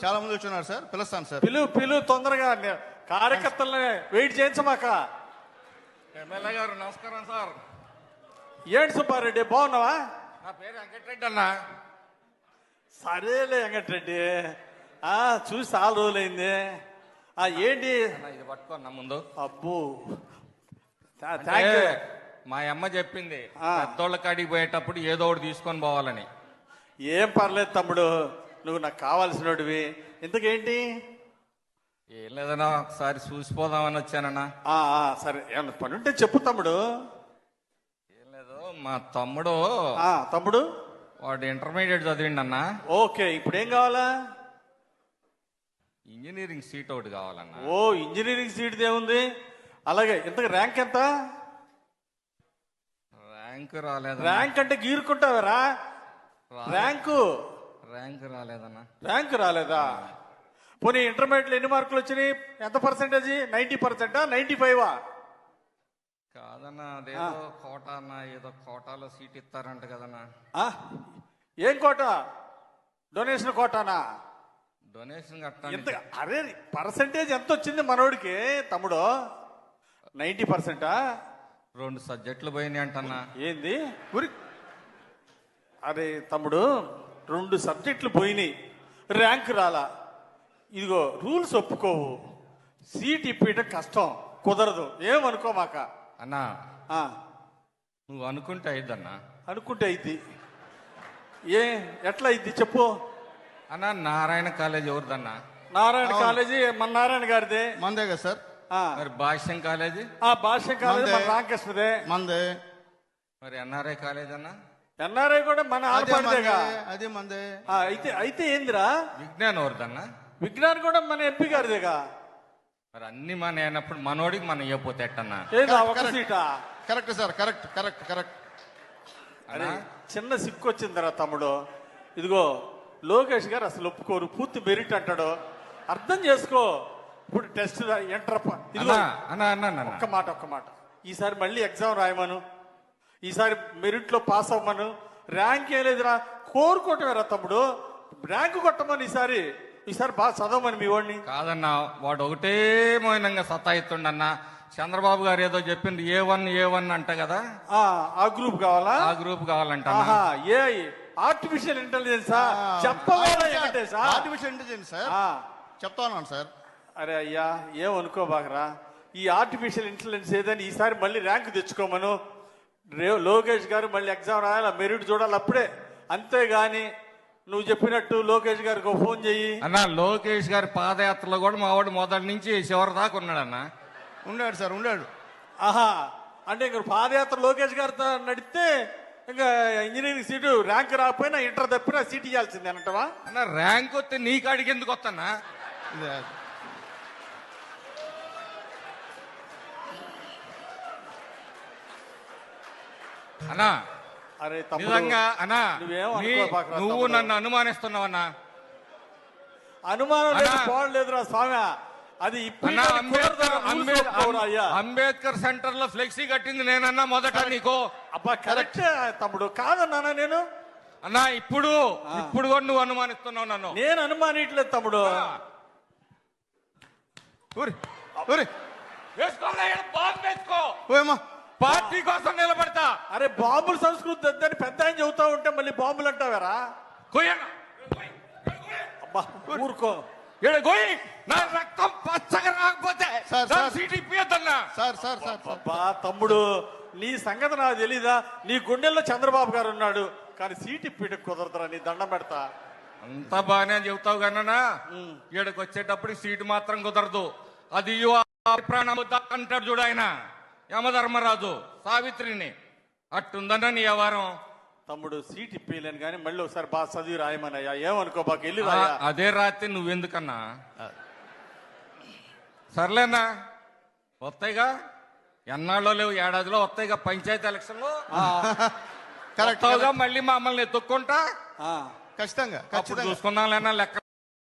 చాలా మంది వచ్చున్నారు సార్, పిలుస్తాను సార్. పిలు తొందరగా కార్యకర్తలని వెయిట్ చేయించమాక. ఎమ్మెల్యే గారు నమస్కారం సార్. ఏంటి సుబ్బారెడ్డి బాగున్నావా? నా పేరు వెంకటరెడ్డి అన్న. సరేలే వెంకటరెడ్డి, చూసి చాలా రోజులైంది. ఏంటి ఇది పట్టుకోన్నా ముందు. అబ్బో అంటే మా అమ్మ చెప్పింది పెద్దోళ్ళ కాడికి పోయేటప్పుడు ఏదో ఒకటి తీసుకొని పోవాలని. ఏం పర్లేదు తమ్ముడు, నువ్వు నాకు కావాల్సినోడివి. ఇంతకేంటి? ఏం లేదన్నా, ఒకసారి చూసిపోదామని వచ్చానన్నా. సరే, ఏమన్నా పని ఉంటే చెప్పు తమ్ముడు. ఏం లేదు, మా తమ్ముడు తమ్ముడు వాడు ఇంటర్మీడియట్ చదివిండి అన్న. ఓకే, ఇప్పుడు ఏం కావాలా? ఇంజనీరింగ్ సీట్ ఒకటి కావాలన్నా. ఓ, ఇంజనీరింగ్ సీట్ ఏముంది? అలాగే, ఇంతకు ర్యాంక్ ఎంత? ర్యాంక్ రాలేదు. ర్యాంక్ అంటే గీరుకుంటావరా? ర్యాంకు రాలేదన్నా. ర్యాంక్ రాలేదా? పోనీ ఇంటర్మీడియట్లో ఎన్ని మార్కులు వచ్చినాయి? ఎంత పర్సెంటేజ్? 90%, 95? కాదన్నా, అదేదో కోటా అన్న, ఏదో కోటాలో సీట్ ఇస్తారంట కదన్నా. ఏం కోట? డొనేషన్ కోటానా? డొనేషన్ కట్టా. అరే, పర్సెంటేజ్ ఎంత వచ్చింది మనోడికి తమ్ముడు? 90%? 2 సబ్జెక్టులు పోయినాయి అంటన్నా. ఏంది? అరే తమ్ముడు, 2 సబ్జెక్టులు పోయినాయి, ర్యాంక్ రాలా. ఇదిగో రూల్స్ ఒప్పుకోవు, సీట్ ఇప్పేయటం కష్టం, కుదరదు. ఏమనుకోమాక అన్నా. నువ్వు అనుకుంటే అయిద్దన్నా. అనుకుంటే అయింది. ఎట్లా అయింది చెప్పు అన్నా. నారాయణ కాలేజ్ ఎవరిదన్నా? నారాయణ కాలేజీ మన నారాయణ గారిదే. మందే కదా సార్. మరి భాష్యం కాలేజీ? భాష్యం కాలేజీ మన రామకృష్ణదే. మందే. మరి ఎన్ఆర్ఐ కాలేజ్ అన్నా? ఎన్ఆర్ఐ కూడా మన ఆడపడిదేగా. అదే మందే. అయితే ఏందిరా? విజ్ఞాన్ ఎవరిదన్నా? విజ్ఞాన్ కూడా మన ఎంపీ గారిదేగా. మరి అన్ని మన అయినప్పుడు మనోడికి మనం ఇవ్వపోతే ఎట్టన్నా? ఏదా ఒక సీటా? Correct sir, correct correct correct. అరే, చిన్న సిక్కు వచ్చిందిరా తమ్ముడు. ఇదిగో లోకేష్ గారు అసలు ఒప్పుకోరు, పూర్తి మెరిట్ అంటాడు. అర్థం చేసుకో. ఇప్పుడు టెస్ట్ ఎంటర్. ఇదిగో ఒక్క మాట, ఈసారి మళ్ళీ ఎగ్జామ్ రాయమను, ఈసారి మెరిట్ లో పాస్ అవ్వమను. ర్యాంక్ ఏం లేదురా, కోరుకోవటమేరా తమ్ముడు. ర్యాంకు కొట్టమని ఈసారి బాగా చదవమని మీ వాడిని. కాదన్నా, వాడు ఒకటే మౌనంగా సతాయిస్తుండన్నా. చంద్రబాబు గారు ఏదో చెప్పింది A1 అంట కదా. ఆ గ్రూప్ కావాలా? ఆ గ్రూప్ కావాలంట. ఆర్టిఫిషియల్ ఇంటెలిజెన్సా? చెప్పవాలి సార్. ఆర్టిఫిషియల్ ఇంటెలిజెన్స్ సార్, చెప్తా ఉన్నాను సార్. అరే అయ్యా, ఏమనుకోబాకరా. ఈ ఆర్టిఫిషియల్ ఇంటెలిజెన్స్ ఏదని ఈసారి మళ్ళీ ర్యాంక్ తెచ్చుకోమను. లోకేష్ గారు మళ్ళీ ఎగ్జామ్ రాయాలి, మెరిట్ చూడాలి అప్పుడే. అంతేగాని నువ్వు చెప్పినట్టు లోకేష్ గారికి ఫోన్ చెయ్యి అన్న. లోకేష్ గారి పాదయాత్రలో కూడా మా వాడు మొదటి నుంచి చివరి దాకా ఉన్నాడన్న. ఉన్నాడు సార్, ఉన్నాడు. అంటే ఇంక పాదయాత్ర లోకేష్ గారితో నడిస్తే ఇంకా ఇంజనీరింగ్ సీటు ర్యాంక్ రాకపోయినా ఇంటర్ తప్పినా సీట్ ఇవ్వాల్సిందే అంటవా? అన్న, ర్యాంక్ వస్తే నీ కాడికి ఎందుకు వస్తానా? అన్నా, అరే నిజంగా అన్నా, నువ్వు నన్ను అనుమానిస్తున్నావన్నా. అనుమానం పోవట్లేదురా స్వామి. అది అంబేద్కర్ సెంటర్ లో ఫ్లెక్సీ కట్టింది నేనన్నా మొదట నీకు. అబ్బా కరెక్ట్ తమ్ముడు, కాదన్నా నేను. అన్నా, ఇప్పుడు కూడా నువ్వు అనుమానిస్తున్నావు నన్ను. నేను అనుమానిట్లేదు తమ్ముడు. పార్టీ కోసం నిలబడతా. అరే, బాంబుల సంస్కృతి వద్దని పెద్ద ఆయన చెబుతా ఉంటే మళ్ళీ బాంబులు అంటావారా? అబ్బా ఊరుకో. నా రక్తం పచ్చగా రాకపోతే సీట్ ఇప్పియద్దన్నా. అబ్బా తమ్ముడు, నీ సంగతి నాకు తెలీదా? నీ గుండెల్లో చంద్రబాబు గారు ఉన్నాడు, కానీ సీట్ ఇప్పిట కుదరదురా. నీ దండం పెడతా. అంతా బాగానే చెబుతావు కన్నా, ఈడకి వచ్చేటప్పుడు సీటు మాత్రం కుదరదు. అది ప్రాణం అంటాడు చూడు ఆయన, యమధర్మరాజు సావిత్రిని. అట్టుందన్నా నీ వ్యవహారం. తమ్ముడు, సీట్ ఇప్పలేను కానీ మళ్ళీ ఒకసారి బాగా చదివి రాయమనయ్యా. ఏమనుకో బాగా వెళ్ళి రాయా. అదే రాత్రి నువ్వెందుకన్నా? సర్లేనా, వస్తాయిగా. ఎన్నాళ్ళో లేవు, ఏడాదిలో వస్తాయిగా పంచాయతీ ఎలక్షన్లు. కరెక్ట్గా మళ్ళీ మమ్మల్ని ఎత్తుక్కుంటా. ఖచ్చితంగా చూసుకుందాం లేనా లెక్క.